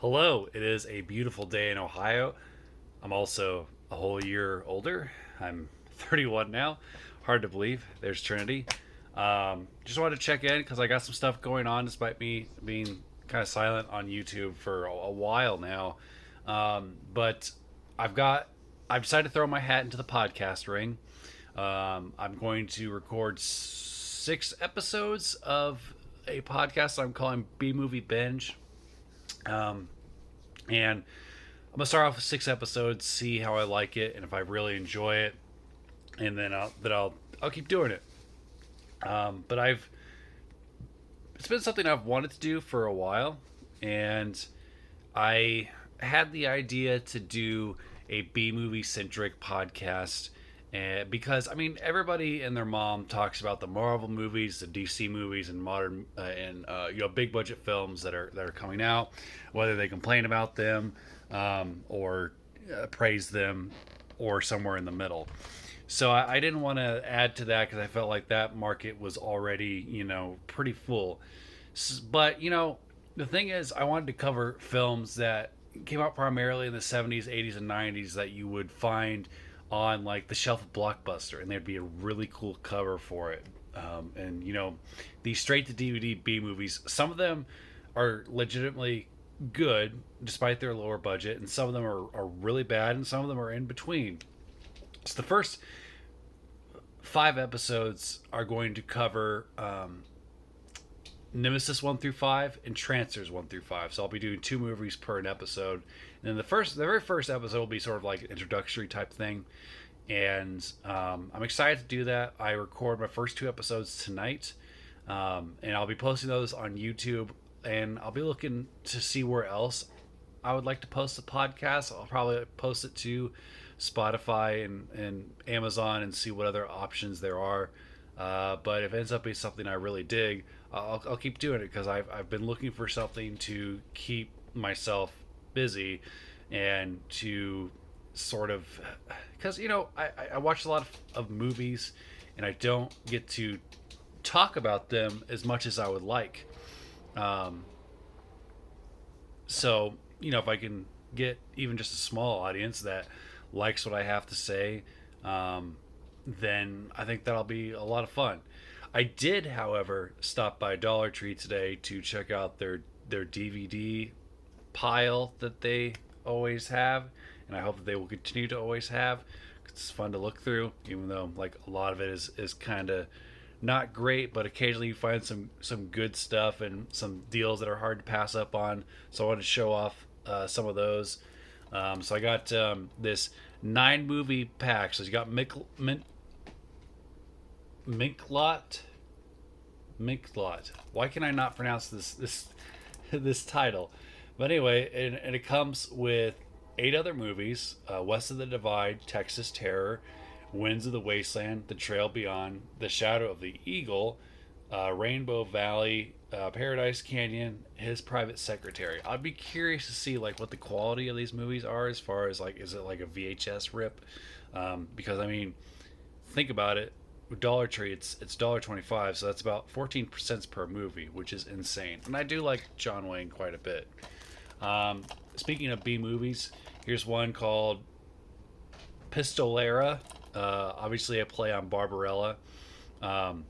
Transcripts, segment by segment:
Hello, it is a beautiful day in Ohio. I'm also a whole year older. I'm 31 now. Hard to believe. There's Trinity. Just wanted to check in because I got some stuff going on despite me being kind of silent on YouTube for a while now. But I've got, I've decided to throw my hat into the podcast ring. I'm going to record 6 episodes of a podcast I'm calling B Movie Binge. Um, and I'm gonna start off with 6 episodes, see how I like it, and if I really enjoy it, and then I'll keep doing it. But I've it's been something I've wanted to do for a while, and I had the idea to do a B movie centric podcast. And because I mean, everybody and their mom talks about the Marvel movies, the DC movies, and modern and big budget films that are coming out, whether they complain about them or praise them, or somewhere in the middle. So I didn't want to add to that because I felt like that market was already pretty full. But the thing is, I wanted to cover films that came out primarily in the 70s, 80s, and 90s that you would find on like the shelf of Blockbuster, and there'd be a really cool cover for it. And these straight to DVD B movies, some of them are legitimately good despite their lower budget, and some of them are really bad, and some of them are in between. So the first 5 episodes are going to cover Nemesis 1 through 5 and Trancers 1 through 5. So I'll be doing 2 movies per an episode. And then the very first episode will be sort of like an introductory type thing, and I'm excited to do that. I record my first 2 episodes tonight, and I'll be posting those on YouTube. And I'll be looking to see where else I would like to post the podcast. I'll probably post it to Spotify and Amazon and see what other options there are. But if it ends up being something I really dig, I'll keep doing it because I've been looking for something to keep myself busy and to sort of because I watch a lot of movies, and I don't get to talk about them as much as I would like. Um, so if I can get even just a small audience that likes what I have to say, um, then I think that'll be a lot of fun. I did, however, stop by Dollar Tree today to check out their DVD pile that they always have, and I hope that they will continue to always have. It's fun to look through, even though like a lot of it is kind of not great, but occasionally you find some good stuff and some deals that are hard to pass up on. So I want to show off some of those. So I got this 9 movie pack. So you got Minklot. Minklot. Why can I not pronounce this this title? But anyway, and it comes with 8 other movies: West of the Divide, Texas Terror, Winds of the Wasteland, The Trail Beyond, The Shadow of the Eagle, Rainbow Valley, Paradise Canyon, His Private Secretary. I'd be curious to see like what the quality of these movies are, as far as like, is it like a VHS rip? Because I mean, think about it. With Dollar Tree, it's $1.25, so that's about 14 cents per movie, which is insane. And I do like John Wayne quite a bit. Speaking of B movies, here's one called Pistolera. Obviously, a play on Barbarella. Um,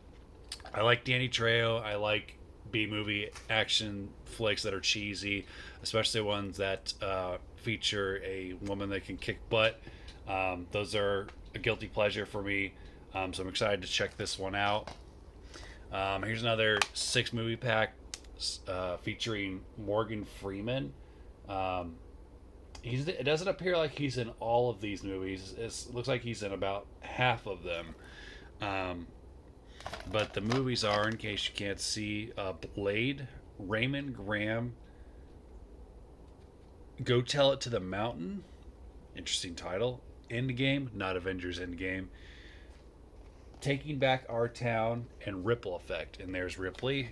I like Danny Trejo. I like B movie action flicks that are cheesy, especially ones that feature a woman that can kick butt. Those are a guilty pleasure for me. So I'm excited to check this one out. Here's another 6 movie pack featuring Morgan Freeman. Um, it doesn't appear like he's in all of these movies. It looks like he's in about half of them. Um, but the movies are, in case you can't see, Blade, Raymond Graham, Go Tell It to the Mountain. Interesting title. Endgame, not Avengers Endgame. Taking Back Our Town, and Ripple Effect. And there's Ripley.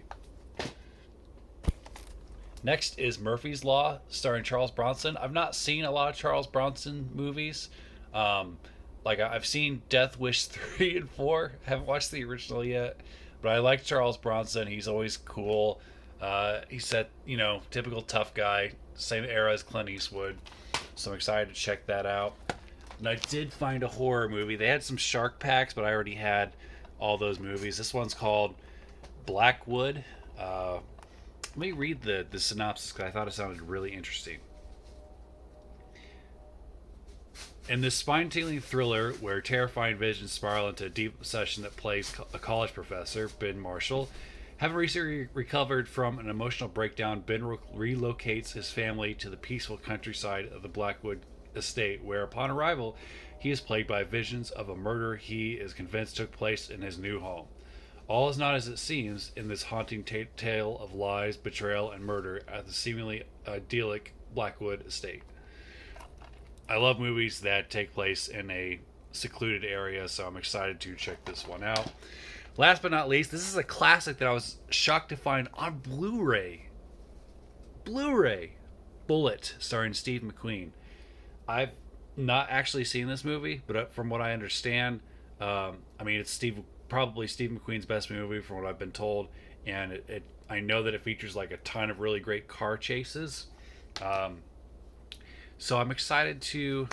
Next is Murphy's Law, starring Charles Bronson. I've not seen a lot of Charles Bronson movies. Um, like I've seen Death Wish 3 and 4. Haven't watched the original yet, but I like Charles Bronson. He's always cool. He said, typical tough guy, same era as Clint Eastwood. So I'm excited to check that out. And I did find a horror movie. They had some shark packs, but I already had all those movies. This one's called Blackwood. Let me read the synopsis because I thought it sounded really interesting. In this spine-tingling thriller, where terrifying visions spiral into a deep obsession that plays a college professor, Ben Marshall, having recently recovered from an emotional breakdown, Ben relocates his family to the peaceful countryside of the Blackwood estate, where upon arrival, he is plagued by visions of a murder he is convinced took place in his new home. All is not as it seems in this haunting tale of lies, betrayal, and murder at the seemingly idyllic Blackwood estate. I love movies that take place in a secluded area, so I'm excited to check this one out. Last but not least, this is a classic that I was shocked to find on Blu-ray. Blu-ray, Bullet, starring Steve McQueen. I've not actually seen this movie, but from what I understand, it's probably Steve McQueen's best movie from what I've been told, and I know that it features like a ton of really great car chases. So I'm excited to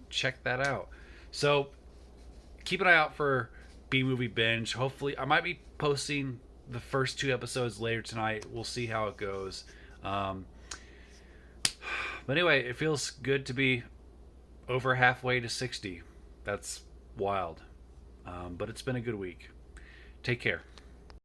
check that out. So keep an eye out for B Movie Binge. Hopefully, I might be posting the first two episodes later tonight. We'll see how it goes. But anyway, it feels good to be over halfway to 60. That's wild. But it's been a good week. Take care.